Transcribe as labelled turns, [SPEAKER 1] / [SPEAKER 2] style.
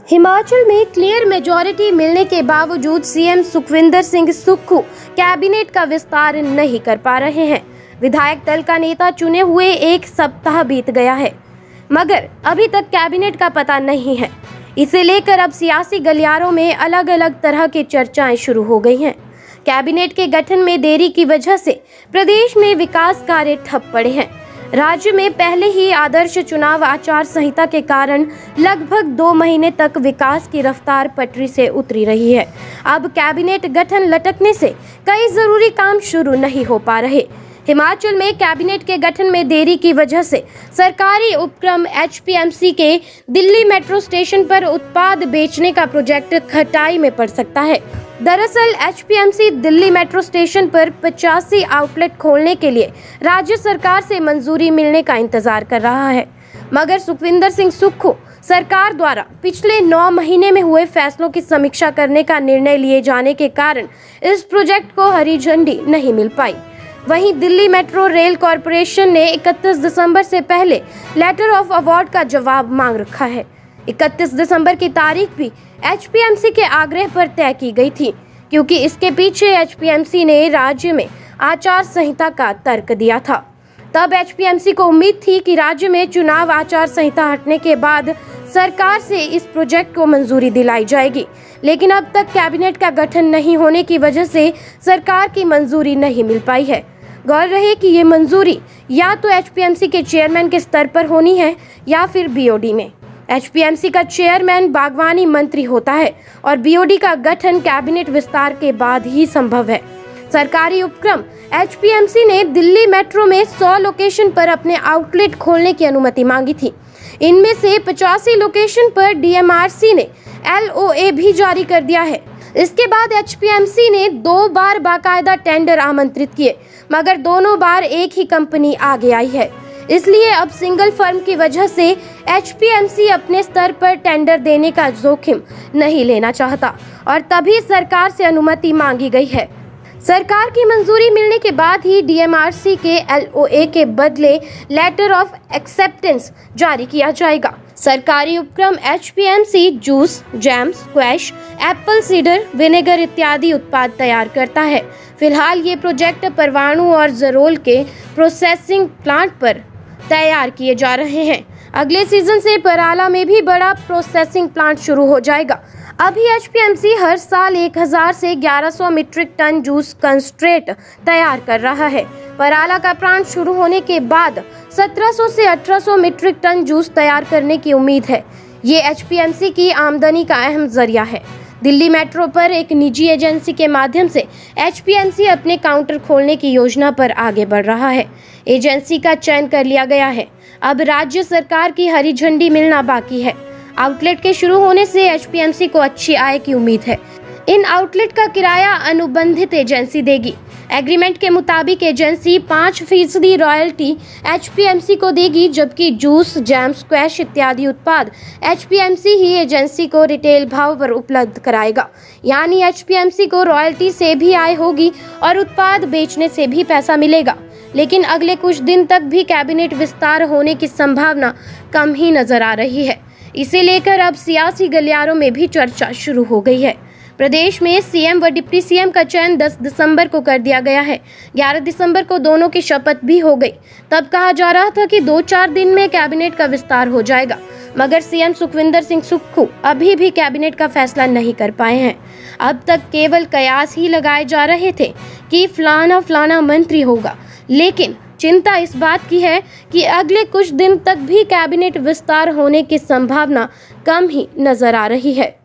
[SPEAKER 1] हिमाचल में clear majority मिलने के बावजूद सीएम सुखविंदर सिंह सुक्खू कैबिनेट का विस्तार नहीं कर पा रहे हैं। विधायक दल का नेता चुने हुए एक सप्ताह बीत गया है, मगर अभी तक कैबिनेट का पता नहीं है। इसे लेकर अब सियासी गलियारों में अलग अलग तरह की चर्चाएं शुरू हो गई हैं। कैबिनेट के गठन में देरी की वजह से प्रदेश में विकास कार्य ठप पड़े हैं। राज्य में पहले ही आदर्श चुनाव आचार संहिता के कारण लगभग 2 महीने तक विकास की रफ्तार पटरी से उतरी रही है। अब कैबिनेट गठन लटकने से कई जरूरी काम शुरू नहीं हो पा रहे। हिमाचल में कैबिनेट के गठन में देरी की वजह से सरकारी उपक्रम एचपीएमसी के दिल्ली मेट्रो स्टेशन पर उत्पाद बेचने का प्रोजेक्ट खटाई में पड़ सकता है। दरअसल एचपीएमसी दिल्ली मेट्रो स्टेशन पर 85 आउटलेट खोलने के लिए राज्य सरकार से मंजूरी मिलने का इंतजार कर रहा है, मगर सुखविंदर सिंह सुक्खू सरकार द्वारा पिछले 9 महीने में हुए फैसलों की समीक्षा करने का निर्णय लिए जाने के कारण इस प्रोजेक्ट को हरी झंडी नहीं मिल पाई। वहीं दिल्ली मेट्रो रेल कॉरपोरेशन ने 31 दिसंबर से पहले लेटर ऑफ अवार्ड का जवाब मांग रखा है। 31 दिसंबर की तारीख भी एचपीएमसी के आग्रह पर तय की गई थी, क्योंकि इसके पीछे एचपीएमसी ने राज्य में आचार संहिता का तर्क दिया था। तब एचपीएमसी को उम्मीद थी कि राज्य में चुनाव आचार संहिता हटने के बाद सरकार से इस प्रोजेक्ट को मंजूरी दिलाई जाएगी, लेकिन अब तक कैबिनेट का गठन नहीं होने की वजह से सरकार की मंजूरी नहीं मिल पाई है। गौर रहे कि ये मंजूरी या तो एचपीएमसी के चेयरमैन के स्तर पर होनी है या फिर बीओडी में। एचपीएमसी का चेयरमैन बागवानी मंत्री होता है और बीओडी का गठन कैबिनेट विस्तार के बाद ही संभव है। सरकारी उपक्रम एचपीएमसी ने दिल्ली मेट्रो में 100 लोकेशन पर अपने आउटलेट खोलने की अनुमति मांगी थी। इनमें से 85 लोकेशन पर डीएमआरसी ने एलओए भी जारी कर दिया है। इसके बाद एचपीएमसी ने 2 बार बाकायदा टेंडर आमंत्रित किए, मगर दोनों बार एक ही कंपनी आगे आई है। इसलिए अब सिंगल फर्म की वजह से एचपीएमसी अपने स्तर पर टेंडर देने का जोखिम नहीं लेना चाहता और तभी सरकार से अनुमति मांगी गई है। सरकार की मंजूरी मिलने के बाद ही डीएमआरसी के एलओए के बदले लेटर ऑफ एक्सेप्टेंस जारी किया जाएगा। सरकारी उपक्रम HPMC juice, jam, squash, Apple cedar, vinegar इत्यादि उत्पाद तैयार करता है। फिलहाल ये प्रोजेक्ट परवाणु और जरोल के प्रोसेसिंग प्लांट पर तैयार किए जा रहे हैं। अगले सीजन से पराला में भी बड़ा प्रोसेसिंग प्लांट शुरू हो जाएगा। अभी एचपीएमसी हर साल 1000 से 1100 मीट्रिक टन जूस कंसंट्रेट तैयार कर रहा है। पराला का प्लांट शुरू होने के बाद 1700 से 1800 मीट्रिक टन जूस तैयार करने की उम्मीद है। ये एचपीएमसी की आमदनी का अहम जरिया है। दिल्ली मेट्रो पर एक निजी एजेंसी के माध्यम से एचपीएमसी अपने काउंटर खोलने की योजना पर आगे बढ़ रहा है। एजेंसी का चयन कर लिया गया है। अब राज्य सरकार की हरी झंडी मिलना बाकी है। आउटलेट के शुरू होने से एचपीएमसी को अच्छी आय की उम्मीद है। इन आउटलेट का किराया अनुबंधित एजेंसी देगी। एग्रीमेंट के मुताबिक एजेंसी 5% रॉयल्टी एचपीएमसी को देगी, जबकि जूस, जैम, स्क्वैश इत्यादि उत्पाद एचपीएमसी ही एजेंसी को रिटेल भाव पर उपलब्ध कराएगा। यानी एचपीएमसी को रॉयल्टी से भी आय होगी और उत्पाद बेचने से भी पैसा मिलेगा। लेकिन अगले कुछ दिन तक भी कैबिनेट विस्तार होने की संभावना कम ही नजर आ रही है। इसे लेकर अब सियासी गलियारों में भी चर्चा शुरू हो गई है। प्रदेश में सीएम व डिप्टी सीएम का चयन 10 दिसंबर को कर दिया गया है। 11 दिसंबर को दोनों की शपथ भी हो गई। तब कहा जा रहा था कि 2-4 दिन में कैबिनेट का विस्तार हो जाएगा, मगर सीएम सुखविंदर सिंह सुक्खू अभी भी कैबिनेट का फैसला नहीं कर पाए हैं। अब तक केवल कयास ही लगाए जा रहे थे कि फलाना मंत्री होगा, लेकिन चिंता इस बात की है कि अगले कुछ दिन तक भी कैबिनेट विस्तार होने की संभावना कम ही नजर आ रही है।